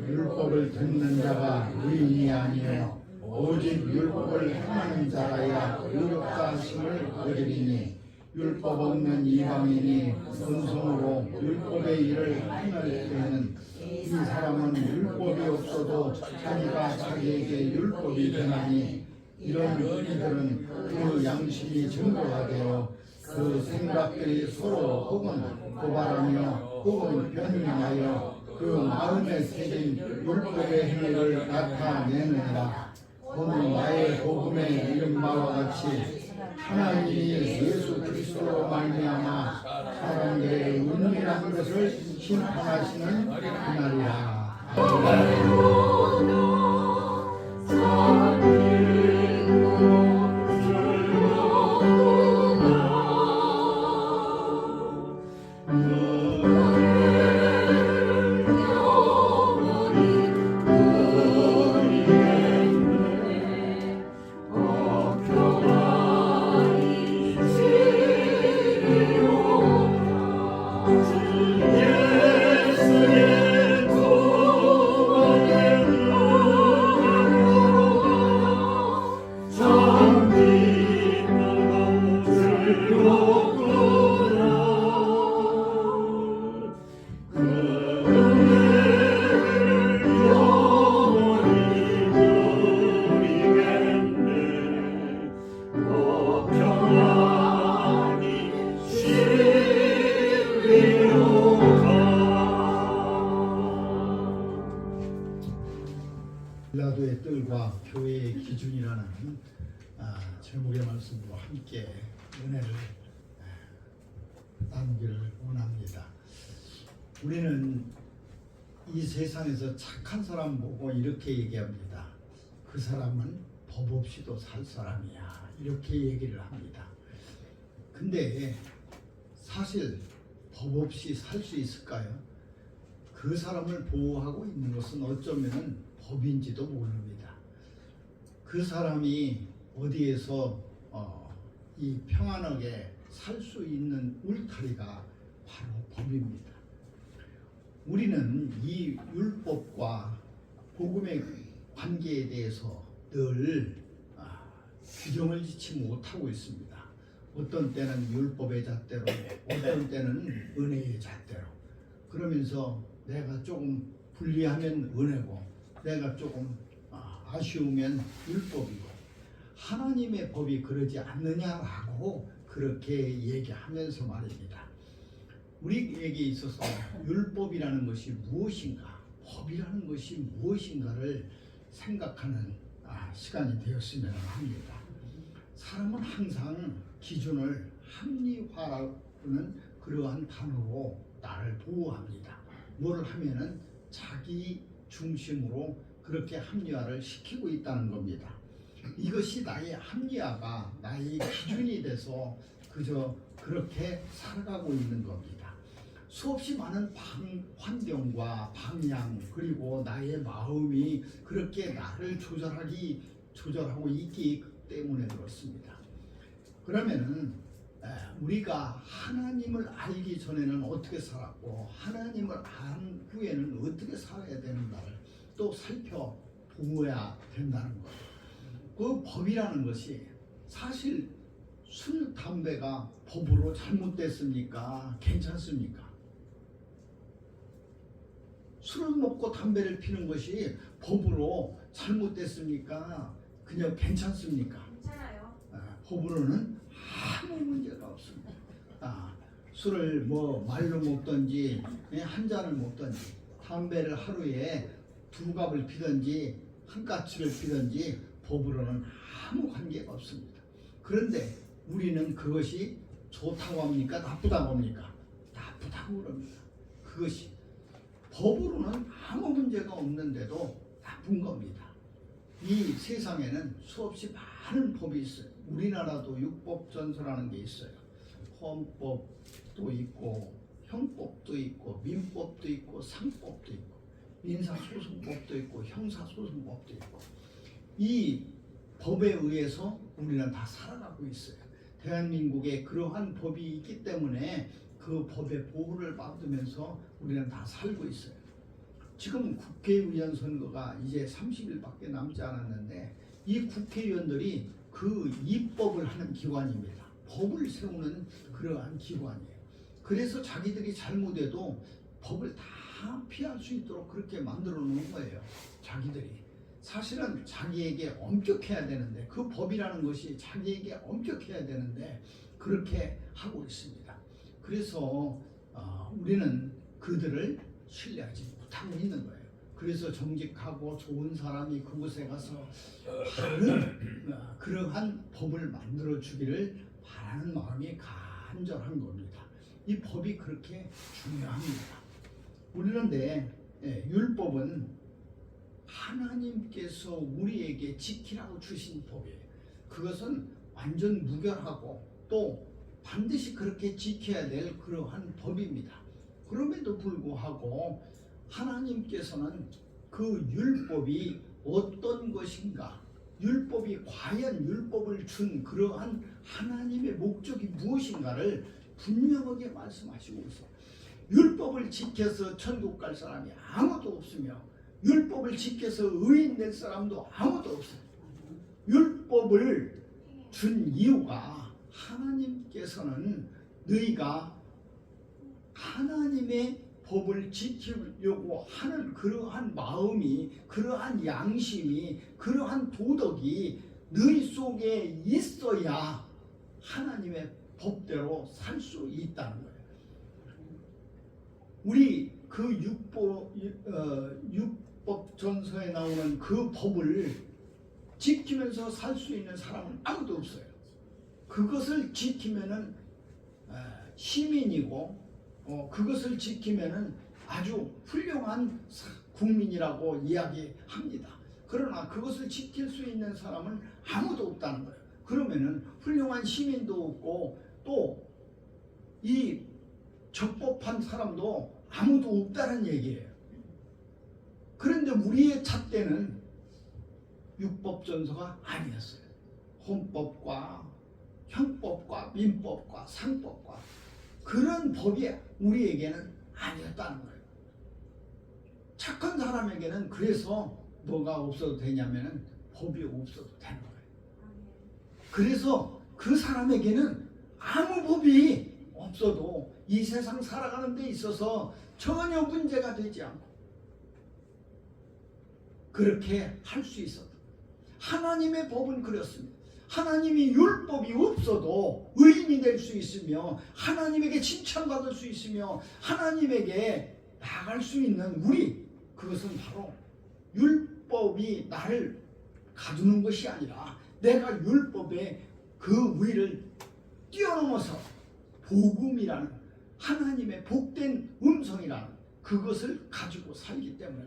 율법을 듣는 자가 의인이 아니요 오직 율법을 행하는 자라야 의롭다 하심을 얻으리니 율법 없는 이방인이 본성으로 율법의 일을 행할 때에는 이 사람은 율법이 없어도 자기가 자기에게 율법이 되나니 이런 의인들은 그 양심이 증거가 되어 그 생각들이 서로 혹은 고발하며 혹은 변명하여 그 마음에 새긴 율법의 행위를 나타내느니라. 오늘 나의 복음의 이름과 같이 하나님이 예수 그리스도로 말미암아 사람들의 은밀한 것을 심판하시는 그날이라. 빌라도의 뜰과 교회의 기준이라는 제목의 말씀으로 함께 은혜를 나누기를 원합니다. 우리는 이 세상에서 착한 사람 보고 이렇게 얘기합니다. 그 사람은 법 없이도 살 사람이야, 이렇게 얘기를 합니다. 근데 사실 법 없이 살 수 있을까요? 그 사람을 보호하고 있는 것은 어쩌면 법인지도 모릅니다. 그 사람이 어디에서 이 평안하게 살 수 있는 울타리가 바로 법입니다. 우리는 이 율법과 복음의 관계에 대해서 늘 규정을 짓지 못하고 있습니다. 어떤 때는 율법의 잣대로, 어떤 때는 은혜의 잣대로, 그러면서 내가 조금 불리하면 은혜고 내가 조금 아쉬우면 율법이고, 하나님의 법이 그러지 않느냐라고 그렇게 얘기하면서 말입니다. 우리에게 있어서 율법이라는 것이 무엇인가, 법이라는 것이 무엇인가를 생각하는 시간이 되었으면 합니다. 사람은 항상 기준을 합리화라는 그러한 단어로 나를 보호합니다. 뭐를 하면은 자기 중심으로 그렇게 합리화를 시키고 있다는 겁니다. 이것이 나의 합리화가 나의 기준이 돼서 그저 그렇게 살아가고 있는 겁니다. 수없이 많은 환경과 방향, 그리고 나의 마음이 그렇게 나를 조절하고 있기 때문에 그렇습니다. 그러면은 우리가 하나님을 알기 전에는 어떻게 살았고 하나님을 안 후에는 어떻게 살아야 되는가를 또 살펴보아야 된다는 것. 그 법이라는 것이 사실 술, 담배가 법으로 잘못됐습니까? 괜찮습니까? 술을 먹고 담배를 피는 것이 법으로 잘못됐습니까? 그냥 괜찮습니까? 괜찮아요. 법으로는 아무 문제가 없습니다. 술을 말로 먹든지 한 잔을 먹든지 담배를 하루에 2갑을 피든지 1까치를 피든지 법으로는 아무 관계가 없습니다. 그런데 우리는 그것이 좋다고 합니까? 나쁘다고 합니까? 나쁘다고 그럽니다. 그것이 법으로는 아무 문제가 없는데도 나쁜 겁니다. 이 세상에는 수없이 많은 법이 있어요. 우리나라도 육법전서라는 게 있어요. 헌법도 있고 형법도 있고 민법도 있고 상법도 있고 민사소송법도 있고 형사소송법도 있고 이 법에 의해서 우리는 다 살아가고 있어요. 대한민국에 그러한 법이 있기 때문에 그 법의 보호를 받으면서 우리는 다 살고 있어요. 지금 국회의원 선거가 이제 30일밖에 남지 않았는데 이 국회의원들이 그 입법을 하는 기관입니다. 법을 세우는 그러한 기관이에요. 그래서 자기들이 잘못해도 법을 다 피할 수 있도록 그렇게 만들어 놓은 거예요. 자기들이. 사실은 자기에게 엄격해야 되는데 그 법이라는 것이 자기에게 엄격해야 되는데 그렇게 하고 있습니다. 그래서 우리는 그들을 신뢰하지 못하고 있는 거예요. 그래서 정직하고 좋은 사람이 그곳에 가서 바른 그러한 법을 만들어 주기를 바라는 마음이 간절한 겁니다. 이 법이 그렇게 중요합니다. 우리는 율법은 하나님께서 우리에게 지키라고 주신 법이에요. 그것은 완전 무결하고 또 반드시 그렇게 지켜야 될 그러한 법입니다. 그럼에도 불구하고 하나님께서는 그 율법이 어떤 것인가, 율법이 과연 율법을 준 그러한 하나님의 목적이 무엇인가를 분명하게 말씀하시고 있어요. 율법을 지켜서 천국 갈 사람이 아무도 없으며 율법을 지켜서 의인 될 사람도 아무도 없어요. 율법을 준 이유가 하나님께서는 너희가 하나님의 법을 지키려고 하는 그러한 마음이, 그러한 양심이, 그러한 도덕이 너희 속에 있어야 하나님의 법대로 살 수 있다는 거예요. 우리 그 율법전서에 나오는 그 법을 지키면서 살 수 있는 사람은 아무도 없어요. 그것을 지키면은 시민이고 그것을 지키면은 아주 훌륭한 국민이라고 이야기합니다. 그러나 그것을 지킬 수 있는 사람은 아무도 없다는 거예요. 그러면은 훌륭한 시민도 없고 또 이 적법한 사람도 아무도 없다는 얘기예요. 그런데 우리의 잣대는 율법전서가 아니었어요. 헌법과 형법과 민법과 상법과 그런 법이 우리에게는 아니었다는 거예요. 착한 사람에게는 그래서 뭐가 없어도 되냐면은 법이 없어도 되는 거예요. 그래서 그 사람에게는 아무 법이 없어도 이 세상 살아가는 데 있어서 전혀 문제가 되지 않고 그렇게 할 수 있었다. 하나님의 법은 그렇습니다. 하나님이 율법이 없어도 의인이 될 수 있으며 하나님에게 칭찬받을 수 있으며 하나님에게 나아갈 수 있는 우리, 그것은 바로 율법이 나를 가두는 것이 아니라 내가 율법의 그 위를 뛰어넘어서 복음이라는 하나님의 복된 음성이라는 그것을 가지고 살기 때문에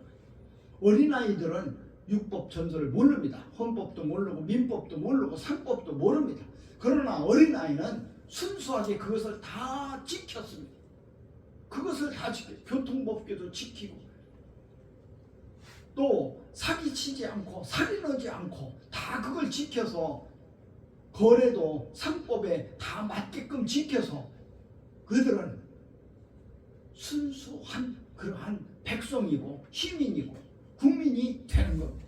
어린아이들은 율법전서를 모릅니다. 헌법도 모르고 민법도 모르고 상법도 모릅니다. 그러나 어린아이는 순수하게 그것을 다 지켰습니다. 그것을 다 지켜 교통법규도 지키고 또 사기치지 않고 살인하지 않고 다 그걸 지켜서 거래도 상법에 다 맞게끔 지켜서 그들은 순수한 그러한 백성이고 시민이고 국민이 되는 겁니다.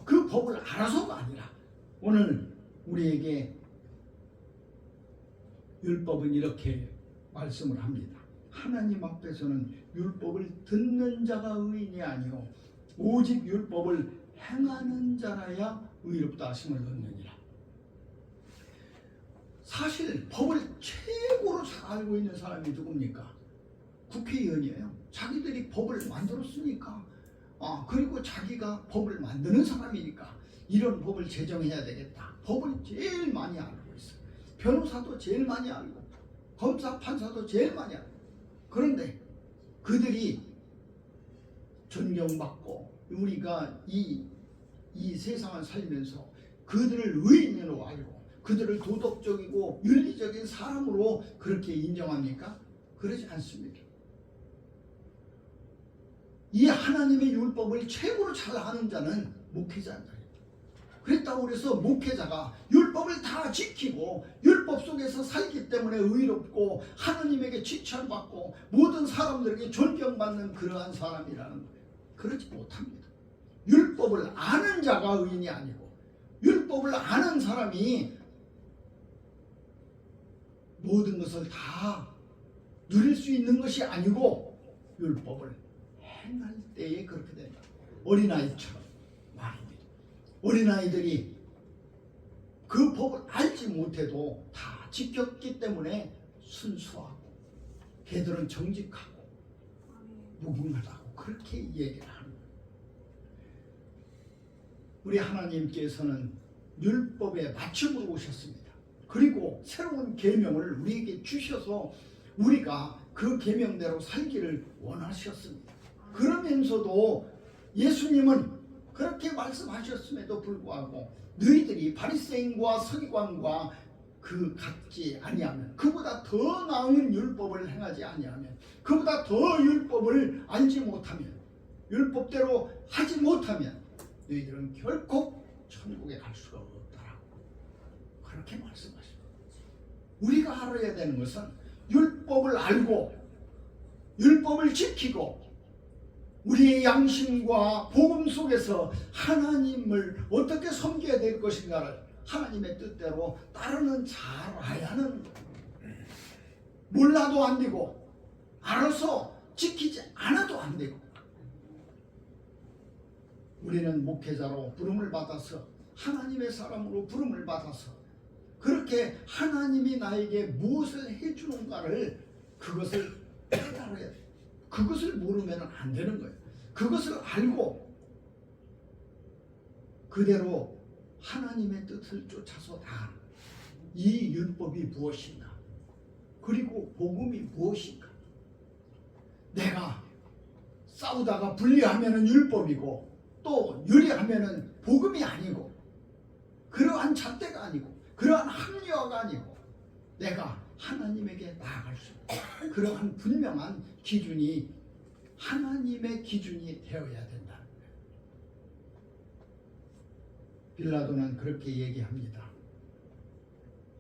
그 법을 알아서가 아니라 오늘 우리에게 율법은 이렇게 말씀을 합니다. 하나님 앞에서는 율법을 듣는 자가 의인이 아니요 오직 율법을 행하는 자라야 의롭다 하심을 얻느니라. 사실 법을 최고로 잘 알고 있는 사람이 누굽니까? 국회의원이에요. 자기들이 법을 만들었으니까 그리고 자기가 법을 만드는 사람이니까 이런 법을 제정해야 되겠다. 법을 제일 많이 알고 있어요. 변호사도 제일 많이 알고 검사, 판사도 제일 많이 알고. 그런데 그들이 존경받고 우리가 이 이 세상을 살면서 그들을 의인으로 알고 그들을 도덕적이고 윤리적인 사람으로 그렇게 인정합니까? 그러지 않습니다. 이 하나님의 율법을 최고로 잘 아는 자는 목회자입니다. 그랬다고 해서 목회자가 율법을 다 지키고 율법 속에서 살기 때문에 의롭고 하나님에게 칭찬받고 모든 사람들에게 존경받는 그러한 사람이라는 거예요. 그렇지 못합니다. 율법을 아는 자가 의인이 아니고 율법을 아는 사람이 모든 것을 다 누릴 수 있는 것이 아니고 율법을 행할 때에 그렇게 된다. 어린아이처럼 말입니다. 어린아이들이 그 법을 알지 못해도 다 지켰기 때문에 순수하고 걔들은 정직하고 무궁하다고 그렇게 얘기를 하는 거예요. 우리 하나님께서는 율법에 맞춤으로 오셨습니다. 그리고 새로운 계명을 우리에게 주셔서 우리가 그 계명대로 살기를 원하셨습니다. 그러면서도 예수님은 그렇게 말씀하셨음에도 불구하고 너희들이 바리새인과 서기관과 그 같지 아니하면 그보다 더 나은 율법을 행하지 아니하면 그보다 더 율법을 알지 못하면 율법대로 하지 못하면 너희들은 결코 천국에 갈 수가 없다라고 그렇게 말씀하십니다. 우리가 알아야 되는 것은 율법을 알고 율법을 지키고 우리의 양심과 복음 속에서 하나님을 어떻게 섬겨야 될 것인가를 하나님의 뜻대로 따르는 잘 알아야 하는 거예요. 몰라도 안 되고 알아서 지키지 않아도 안 되고 우리는 목회자로 부름을 받아서 하나님의 사람으로 부름을 받아서 그렇게 하나님이 나에게 무엇을 해주는가를 그것을 깨달아야 돼요. 그것을 모르면 안 되는 거예요. 그것을 알고 그대로 하나님의 뜻을 쫓아서 나가는 거예요. 이 율법이 무엇인가? 그리고 복음이 무엇인가? 내가 싸우다가 분리하면 율법이고 또 유리하면 복음이 아니고 그러한 잣대가 아니고 그러한 합리화가 아니고 내가 하나님에게 나아갈 수 있는 그러한 분명한 기준이 하나님의 기준이 되어야 된다는 거예요. 빌라도는 그렇게 얘기합니다.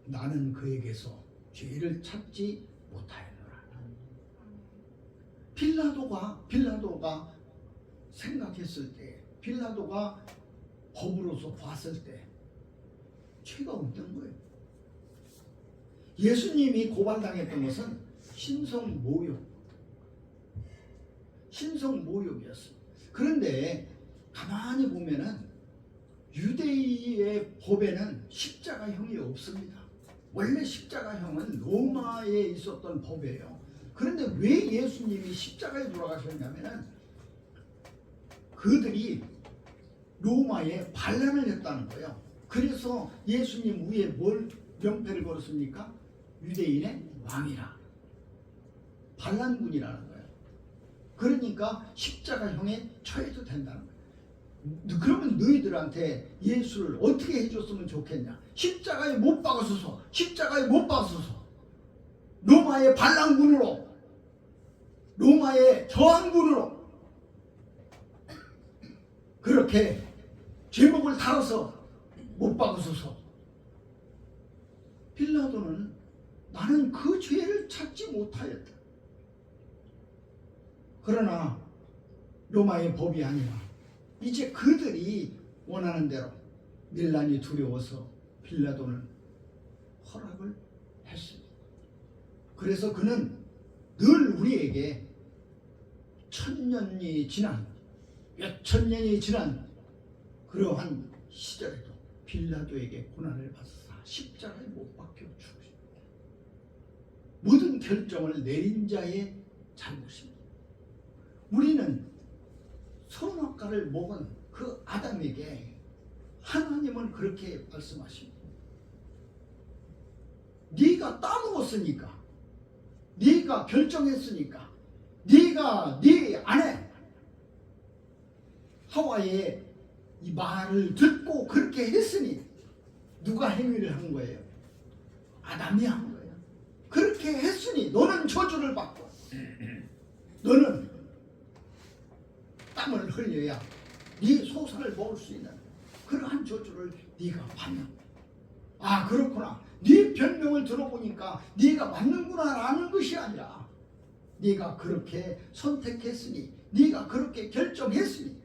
나는 그에게서 죄를 찾지 못하였노라. 빌라도가 생각했을 때 빌라도가 법으로서 봤을 때 죄가 없는 거예요. 예수님이 고발당했던 것은 신성모욕이었습니다. 그런데 가만히 보면은 유대인의 법에는 십자가형이 없습니다. 원래 십자가형은 로마에 있었던 법이에요. 그런데 왜 예수님이 십자가에 돌아가셨냐면은 그들이 로마에 반란을 했다는 거예요. 그래서 예수님 위에 뭘 명패를 걸었습니까? 유대인의 왕이라. 반란군이라는 거예요. 그러니까 십자가형에 처해도 된다는 거예요. 그러면 너희들한테 예수를 어떻게 해줬으면 좋겠냐? 십자가에 못 박으소서. 십자가에 못 박으소서. 로마의 반란군으로 로마의 저항군으로 그렇게 제목을 달아서 못 박으소서. 빌라도는 나는 그 죄를 찾지 못하였다. 그러나 로마의 법이 아니라 이제 그들이 원하는 대로 밀란이 두려워서 빌라도는 허락을 했습니다. 그래서 그는 늘 우리에게 몇천 년이 지난 그러한 시절에도 빌라도에게 고난을 받으사 십자가에 못 박혀 죽으십니다. 모든 결정을 내린 자의 잘못입니다. 우리는 선악과를 먹은 그 아담에게 하나님은 그렇게 말씀하십니다. 네가 따먹었으니까, 네가 결정했으니까, 네가 네 아내 하와의 이 말을 듣고 그렇게 했으니 누가 행위를 한 거예요? 아담이 한 거예요. 그렇게 했으니 너는 저주를 받고 너는 땀을 흘려야 네 소산을 먹을 수 있는 그러한 저주를 네가 받는. 아, 그렇구나. 네 변명을 들어보니까 네가 맞는구나라는 것이 아니라 네가 그렇게 선택했으니, 네가 그렇게 결정했으니,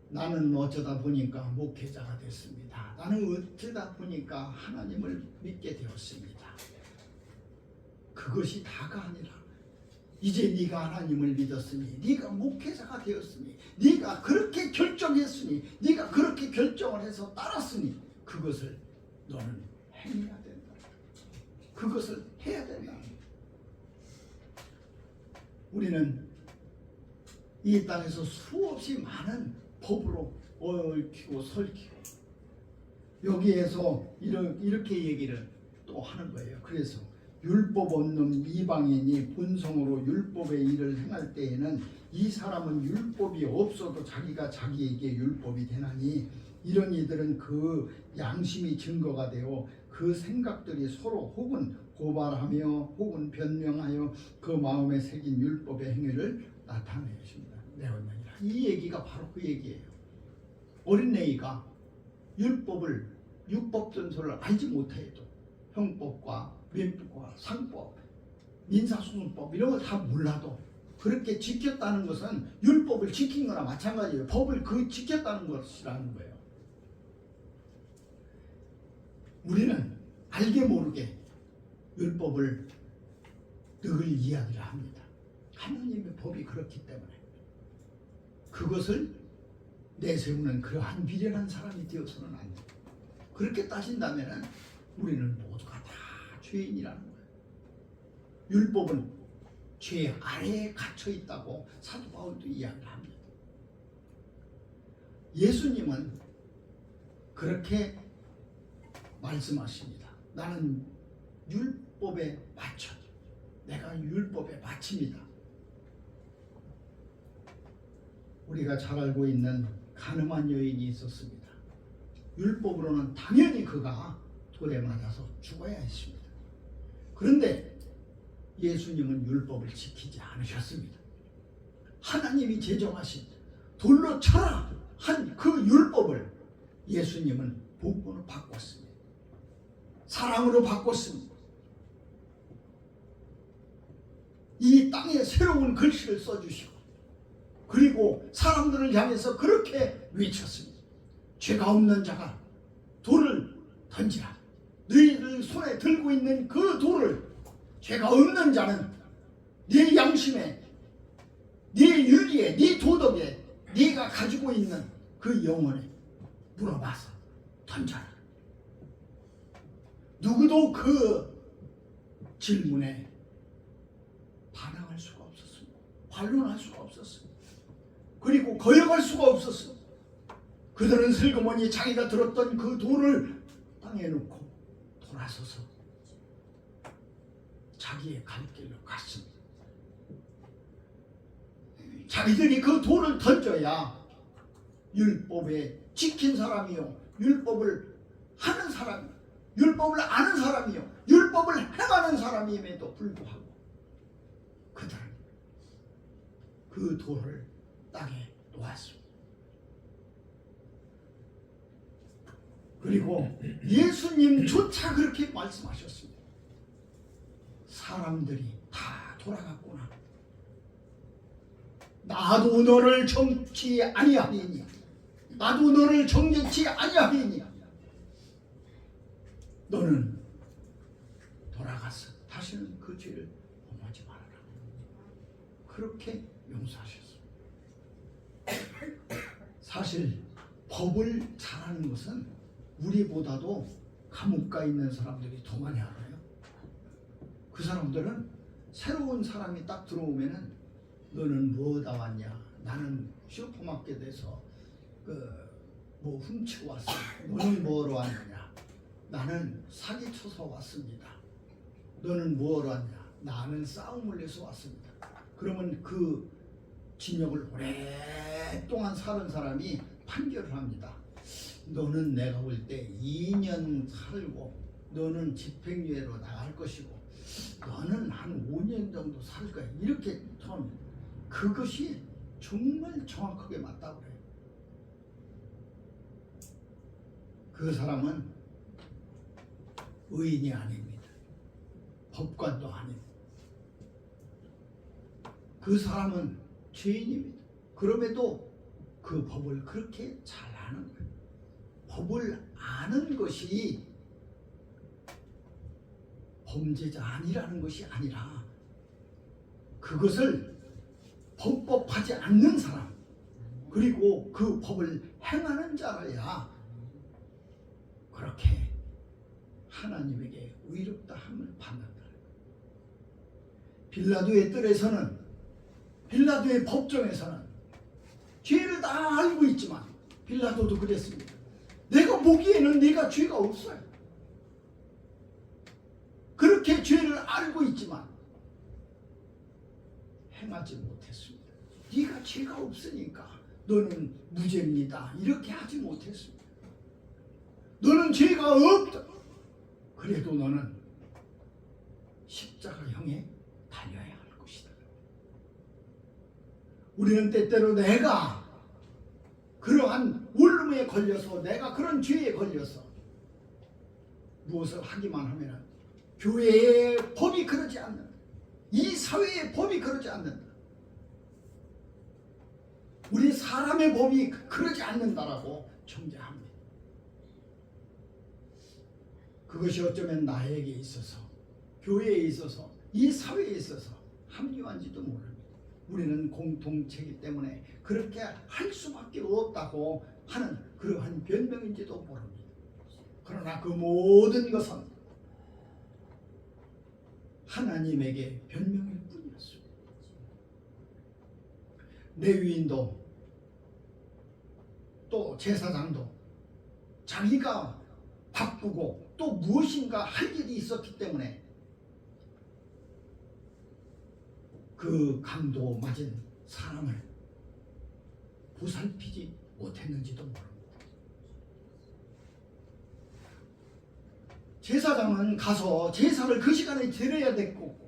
나는 어쩌다 보니까 목회자가 됐습니다. 나는 어쩌다 보니까 하나님을 믿게 되었습니다. 그것이 다가 아니라 이제 네가 하나님을 믿었으니, 네가 목회자가 되었으니, 네가 그렇게 결정했으니, 네가 그렇게 결정을 해서 따랐으니 그것을 너는 행해야 된다. 그것을 해야 된다. 우리는 이 땅에서 수없이 많은 법으로 얽히고 설키고 여기에서 이렇게 얘기를 또 하는 거예요. 그래서 율법 없는 이방인이 본성으로 율법의 일을 행할 때에는 이 사람은 율법이 없어도 자기가 자기에게 율법이 되나니 이런 이들은 그 양심이 증거가 되어 그 생각들이 서로 혹은 고발하며 혹은 변명하여 그 마음에 새긴 율법의 행위를 나타내십니다. 내었느니라. 이 얘기가 바로 그 얘기예요. 어린애가 율법전서를 알지 못해도 형법과 민법과 상법, 민사소송법 이런 걸 다 몰라도 그렇게 지켰다는 것은 율법을 지킨 거나 마찬가지예요. 법을 지켰다는 것이라는 거예요. 우리는 알게 모르게 율법을 늘 이야기를 합니다. 하나님의 법이 그렇기 때문에 그것을 내세우는 그러한 미련한 사람이 되어서는 안 돼요. 그렇게 따진다면 우리는 모두가 다 죄인이라는 거예요. 율법은 죄 아래에 갇혀 있다고 사도 바울도 이야기를 합니다. 예수님은 그렇게 말씀하십니다. 나는 율법에 맞춰. 내가 율법에 바칩니다. 우리가 잘 알고 있는 가늠한 여인이 있었습니다. 율법으로는 당연히 그가 돌에 맞아서 죽어야 했습니다. 그런데 예수님은 율법을 지키지 않으셨습니다. 하나님이 제정하신 돌로 쳐라 한 그 율법을 예수님은 복음으로 바꿨습니다. 사랑으로 바꿨습니다. 이 땅에 새로운 글씨를 써주시고 그리고 사람들을 향해서 그렇게 외쳤습니다. 죄가 없는 자가 돌을 던지라. 너희들 손에 들고 있는 그 돌을 죄가 없는 자는 네 양심에, 네 윤리에, 네 도덕에 네가 가지고 있는 그 영혼에 물어봐서 던져라. 누구도 그 질문에 반항할 수가 없었습니다. 반론할 수가 없었습니다. 그리고 거역할 수가 없었습니다. 그들은 슬그머니 자기가 들었던 그 돌을 땅에 놓고 돌아서서 자기의 갈 길로 갔습니다. 자기들이 그 돌을 던져야 율법에 지킨 사람이요, 율법을 하는 사람이요, 율법을 아는 사람이요, 율법을 행하는 사람임에도 불구하고 그들은 그 돌을 땅에 놓았습니다. 그리고 예수님조차 그렇게 말씀하셨습니다. 사람들이 다 돌아갔구나. 나도 너를 정치 아니하리니, 나도 너를 정죄치 아니하리니, 너는 돌아가서 다시는 그 죄를 범하지 말아라. 그렇게 용서하셨습니다. 사실 법을 잘하는 것은 우리보다도 감옥 가 있는 사람들이 더 많이 알아요. 그 사람들은 새로운 사람이 딱 들어오면은 너는 뭐다 왔냐? 나는 슈퍼마켓에서 뭐 훔치고 왔어. 너는 뭐로 왔느냐? 나는 사기쳐서 왔습니다. 너는 뭐로 왔냐? 나는 싸움을 내서 왔습니다. 그러면 그 징역을 오랫동안 사는 사람이 판결을 합니다. 너는 내가 볼 때 2년 살고 너는 집행유예로 나갈 것이고 너는 한 5년 정도 살 거야. 이렇게 전 그것이 정말 정확하게 맞다고 그래요. 그 사람은 의인이 아닙니다. 법관도 아닙니다. 그 사람은 죄인입니다. 그럼에도 그 법을 그렇게 잘 아는 거예요. 법을 아는 것이 범죄자 아니라는 것이 아니라 그것을 범법하지 않는 사람 그리고 그 법을 행하는 자라야 그렇게 하나님에게 의롭다 함을 받는다. 빌라도의 뜰에서는 빌라도의 법정에서는 죄를 다 알고 있지만 빌라도도 그랬습니다. 내가 보기에는 네가 죄가 없어요. 그렇게 죄를 알고 있지만 행하지 못했습니다. 네가 죄가 없으니까 너는 무죄입니다. 이렇게 하지 못했습니다. 너는 죄가 없다. 그래도 너는 십자가형에 달려야 할 것이다. 우리는 때때로 내가 그러한 원룸에 걸려서 내가 그런 죄에 걸려서 무엇을 하기만 하면 교회의 법이 그러지 않는다. 이 사회의 법이 그러지 않는다. 우리 사람의 법이 그러지 않는다라고 정죄합니다. 그것이 어쩌면 나에게 있어서 교회에 있어서 이 사회에 있어서 합리화인지도 모릅니다. 우리는 공동체이기 때문에 그렇게 할 수밖에 없다고 하는 그러한 변명인지도 모릅니다. 그러나 그 모든 것은 하나님에게 변명일 뿐이었습니다. 레위인도 또 제사장도 자기가 바쁘고 또 무엇인가 할 일이 있었기 때문에 그 강도 맞은 사람을 보살피지 못했는지도 모릅니다. 제사장은 가서 제사를 그 시간에 드려야 됐고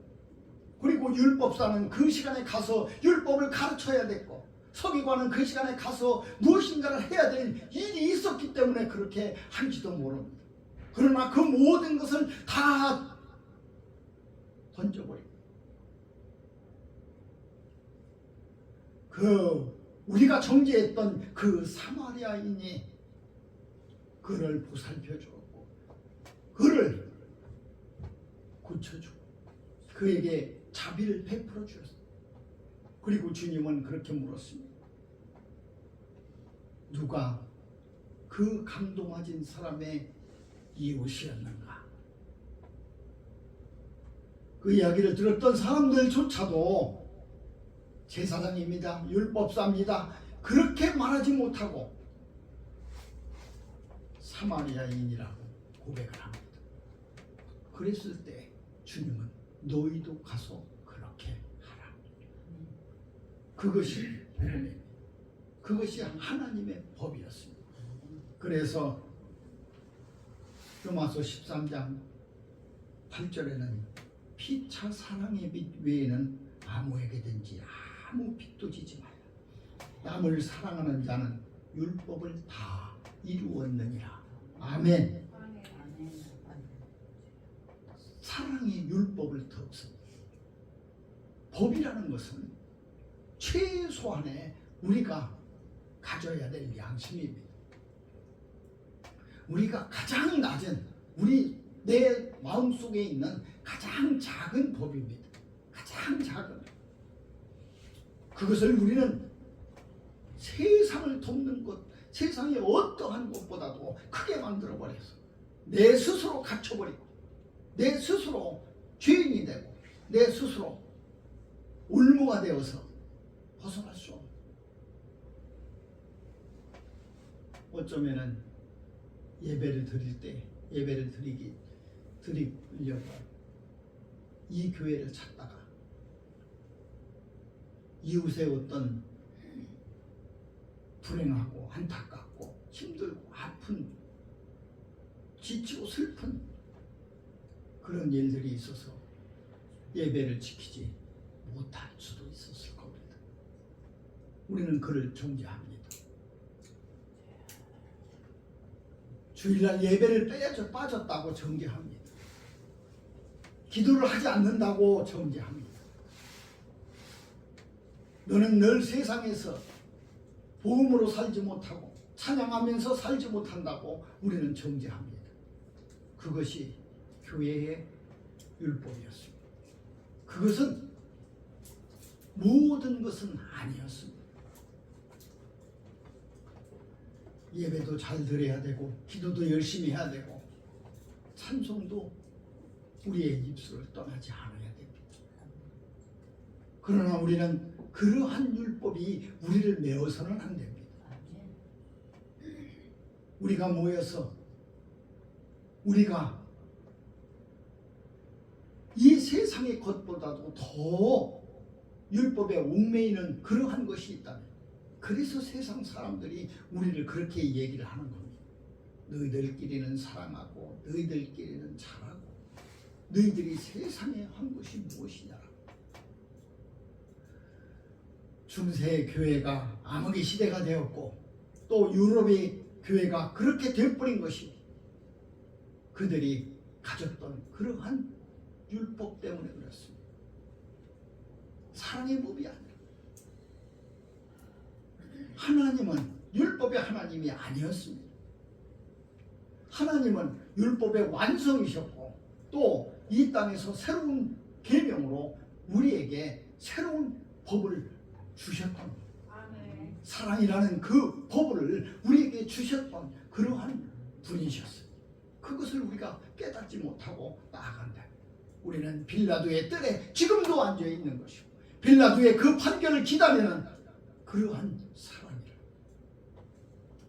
그리고 율법사는 그 시간에 가서 율법을 가르쳐야 됐고 서기관은 그 시간에 가서 무엇인가를 해야 될 일이 있었기 때문에 그렇게 한지도 모릅니다. 그러나 그 모든 것을 다 던져버리고 우리가 정죄했던 그 사마리아인이 그를 보살펴주었고 그를 고쳐주고 그에게 자비를 베풀어 주었습니다. 그리고 주님은 그렇게 물었습니다. 누가 그 강도 맞은 사람의 이웃이었는가? 그 이야기를 들었던 사람들조차도 제사장입니다. 율법사입니다. 그렇게 말하지 못하고 사마리아인이라고 고백을 합니다. 그랬을 때 주님은 너희도 가서 그렇게 하라. 그것이 복음입니다. 그것이 하나님의 법이었습니다. 그래서 로마서 13장 8절에는 피차 사랑의 빛 외에는 아무에게든지 아무 빛도 지지 말라. 남을 사랑하는 자는 율법을 다 이루었느니라. 아멘. 사랑이 율법을 덮습니다. 법이라는 것은 최소한의 우리가 가져야 될 양심입니다. 우리가 가장 낮은 내 마음속에 있는 가장 작은 법입니다. 가장 작은 그것을 우리는 세상을 돕는 것, 세상의 어떠한 것보다도 크게 만들어버려서 내 스스로 갇혀버리고 내 스스로 죄인이 되고 내 스스로 올무가 되어서 벗어날 수 없는 어쩌면은 예배를 드릴 때 예배를 드리려고 이 교회를 찾다가 이웃의 어떤 불행하고 안타깝고 힘들고 아픈 지치고 슬픈 그런 일들이 있어서 예배를 지키지 못할 수도 있었을 겁니다. 우리는 그를 존경합니다. 주일날 예배를 빠졌다고 정죄합니다. 기도를 하지 않는다고 정죄합니다. 너는 늘 세상에서 복음으로 살지 못하고 찬양하면서 살지 못한다고 우리는 정죄합니다. 그것이 교회의 율법이었습니다. 그것은 모든 것은 아니었습니다. 예배도 잘 드려야 되고 기도도 열심히 해야 되고 찬송도 우리의 입술을 떠나지 않아야 됩니다. 그러나 우리는 그러한 율법이 우리를 메워서는 안 됩니다. 우리가 모여서 우리가 이 세상의 것보다도 더 율법에 얽매이는 그러한 것이 있다면, 그래서 세상 사람들이 우리를 그렇게 얘기를 하는 겁니다. 너희들끼리는 사랑하고 너희들끼리는 잘하고 너희들이 세상에 한 것이 무엇이냐. 중세 교회가 암흑의 시대가 되었고 또 유럽의 교회가 그렇게 되어버린 것이 그들이 가졌던 그러한 율법 때문에 그렇습니다. 사랑의 법이 아니라, 하나님은 율법의 하나님이 아니었습니다. 하나님은 율법의 완성이셨고 또 이 땅에서 새로운 계명으로 우리에게 새로운 법을 주셨던, 사랑이라는 그 법을 우리에게 주셨던 그러한 분이셨어요. 그것을 우리가 깨닫지 못하고 나아간다. 우리는 빌라도의 뜰에 지금도 앉아 있는 것이고 빌라도의 그 판결을 기다리는 그러한 사람이라.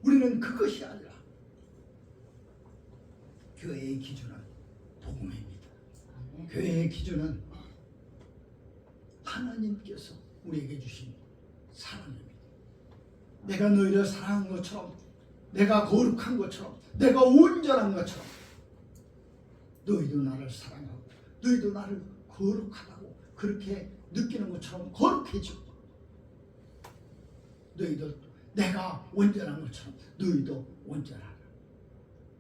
우리는 그것이 아니라 교회의 기준은 복음입니다. 교회의 기준은 하나님께서 우리에게 주신 사랑입니다. 내가 너희를 사랑한 것처럼, 내가 거룩한 것처럼, 내가 온전한 것처럼 너희도 나를 사랑하고 너희도 나를 거룩하다고 그렇게 느끼는 것처럼 거룩해지고, 너희도 내가 온전한 것처럼 너희도 온전하라.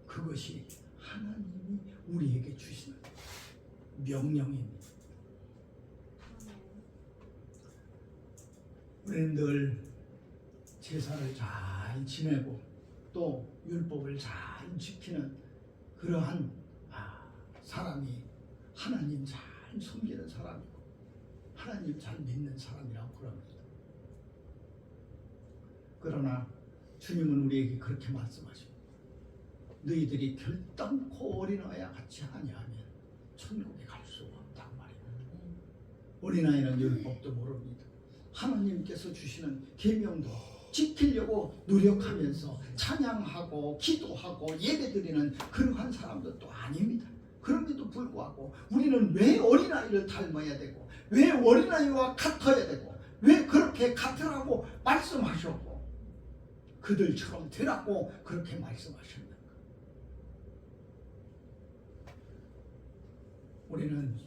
그것이 하나님이 우리에게 주시는 명령입니다. 우리는 늘 제사를 잘 지내고 또 율법을 잘 지키는 그러한 사람이 하나님 잘 섬기는 사람이고 하나님 잘 믿는 사람이라고 그럽니다. 그러나 주님은 우리에게 그렇게 말씀하십니다. 너희들이 결단코 어린아이와 같이 하냐하면 천국에 갈 수가 없단 말입니다. 어린아이는 율법도 모릅니다. 하나님께서 주시는 계명도 지키려고 노력하면서 찬양하고 기도하고 예배드리는 그러한 사람들도 아닙니다. 그런데도 불구하고 우리는 왜 어린아이를 닮아야 되고 왜 어린아이와 같아야 되고 왜 그렇게 같으라고 말씀하셨고 그들처럼 되라고 그렇게 말씀하셨는가. 우리는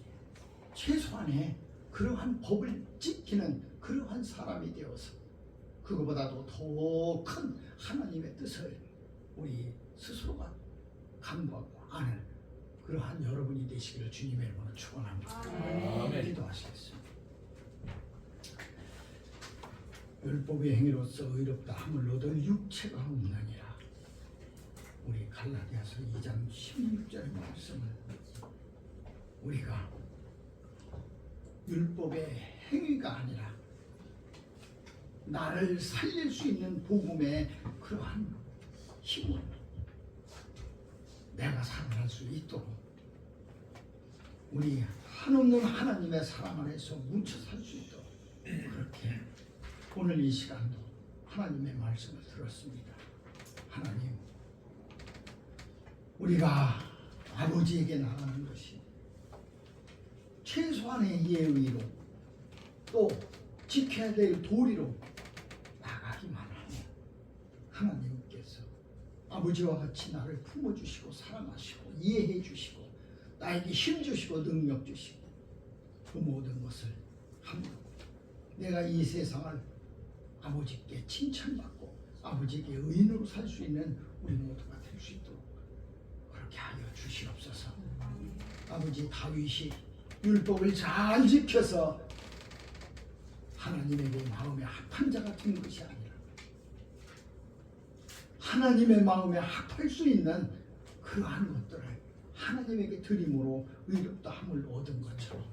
최소한의 그러한 법을 지키는 그러한 사람이 되어서 그거보다도 더 큰 하나님의 뜻을 우리 스스로가 간구하고 아는 그러한 여러분이 되시기를 주님의 이름으로 축원합니다. 기도하시겠습니다. 율법의 행위로서 의롭다 함을 얻을 육체가 없느니라. 우리 갈라디아서 2장 16절의 말씀을 우리가 율법의 행위가 아니라 나를 살릴 수 있는 복음의 그러한 힘을 내가 살아날 수 있도록 우리 한없는 하나님의 사랑 안에서 뭉쳐 살 수 있도록 그렇게 오늘 이 시간도 하나님의 말씀을 들었습니다. 하나님, 우리가 아버지에게 나가는 것이 최소한의 예의로 또 지켜야 될 도리로 나가기만 하면 하나님께서 아버지와 같이 나를 품어주시고 사랑하시고 이해해 주시고 나에게 힘 주시고 능력 주시고 그 모든 것을 함으로 내가 이 세상을 아버지께 칭찬받고 아버지께 의인으로 살 수 있는 우리 모두가 될 수 있도록 그렇게 하여 주시옵소서. 아버지, 다윗이 율법을 잘 지켜서 하나님에게 마음에 합한 자가 된 것이 아니라 하나님의 마음에 합할 수 있는 그러한 것들을 하나님에게 드림으로 의롭다함을 얻은 것처럼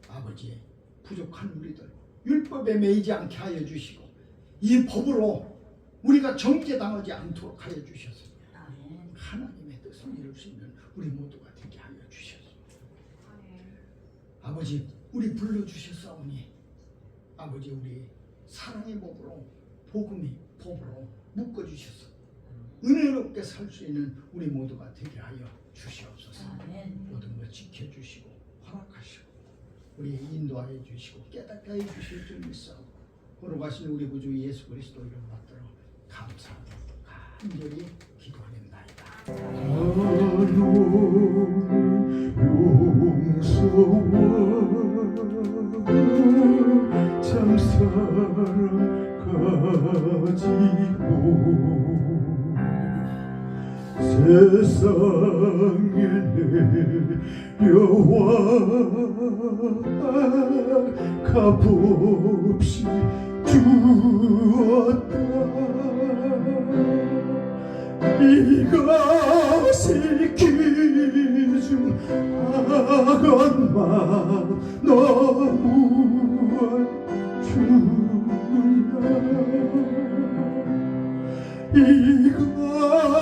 아버지, 부족한 우리들 율법에 매이지 않게 하여 주시고 이 법으로 우리가 정죄당하지 않도록 하여 주셔서 하나님의 뜻을 이룰 수 있는 우리 모두가 되게 하여 주셔서 아버지, 우리 불러주셨사오니 아버지, 우리 사랑의 법으로 복음이 법으로 묶어주셔서 은혜롭게 살 수 있는 우리 모두가 되게 하여 주시옵소서. 모든 것 지켜주시고 허락하시고 우리 인도하여 주시고 깨닫게 하여 주실 줄 믿사오고 걸어가신 우리 구주 예수 그리스도 이름 받들어 감사하고 간절히 기도하옵나이다. 용서와 참사랑 가지고 세상에 내려와 값없이 주었다. 이것이 기중 악언만 너무한 주야. 이것이